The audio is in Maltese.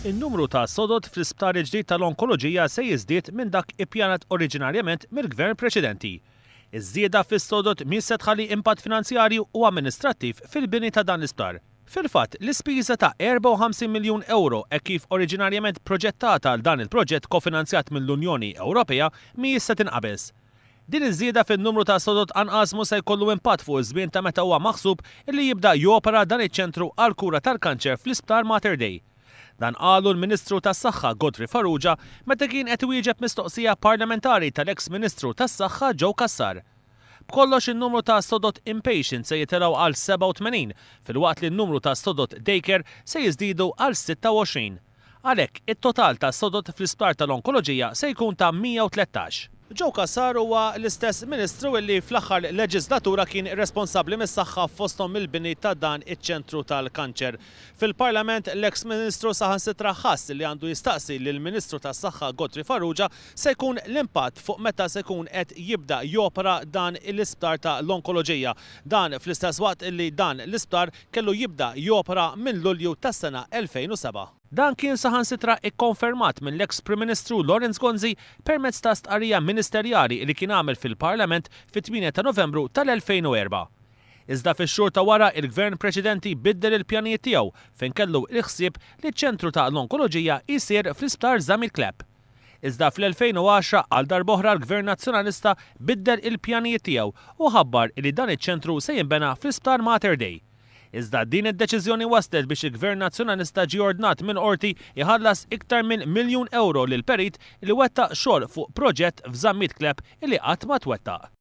In-numru ta' sodod fl-isptar ġdid tal-onkoloġija se jiżdied minn dak ippjanat oriġinarjament mill-gvern preċedenti. Iż-żieda fis-sodod mhix se tħalli impatt finanzjarju u amministrattiv fil-bini ta' dan l-isptar. Fil-fatt, l-ispiża ta' 54 miljun euro hekk kif oriġinarjament proġettata għal dan il-proġett kofinanzjat mill-Unjoni Ewropea mhijiex se tinqabeż. Din iż-żieda fin-numru ta' sodod anqas mhux se jkollu impatt fuq iż-żmien ta' meta huwa maħsub illi jibda jopera dan iċ-ċentru għall kura tal-kanċer fl-Isptar Mater Dei. Dan qalu l-Ministru tas-Saħħa Godfrey Farrugia meta kien qed iwieġeb mistoqsija parlamentari tal-eks Ministru tas-Saħħa Joe Cassar. B'kollox in-numru ta' sodod inpatient se jitilgħu għal 87 filwaqt li n-numru ta' sodod daycare se jiżdiedu għal 26. Għalhekk it-total ta' sodod fl-isptar tal-onkoloġija se jkun ta' 113. Joe Cassar huwa l-istess Ministru illi fl-aħħar leġislatura kien responsabbli mis-saħħa fosthom il-bini ta' dan iċ-ċentru tal-kanċer. Fil-Parlament l-eks Ministru saħansitra ħass li għandu jistaqsi lill Ministru tas-Saħħa Godfrey Farrugia se jkun l-impatt fuq meta se jkun qed jibda jopera dan l-isptar ta' l-onkoloġija. Dan fl-istess waqt illi dan l-isptar kellu jibda jopera minn Lulju tas-sena 2007. Dan kien saħansitra ikkonfermat mill-eks Prim Ministru Lawrence Gonzi permezz ta' stqarrija ministerjali li kien għamel fil-Parlament fit-8 ta' Novembru tal-2004. Iżda fix-xhur ta' wara il-Gvern preċedenti biddel il-pjanijiet tiegħu fejn kellu l-ħsieb li ċ-ċentru ta' l-onkoloġija jsir fl-Isptar Żamil Klepp. Iżda fl-2010 għal darb'oħra l-Gvern Nazzjonalista biddel il-pjanijiet tiegħu u ħabbar li dan iċ-ċentru se jinbena fl-Isptar Mater Dei. Iżda din id-deċiżjoni waslet biex il-Gvern Nazzjonalista ġie ordnat minn qorti iħallas iktar minn miljun euro lil perit li wettaq xogħol fuq proġett f'Żammit Klepp li qatt ma twettaq.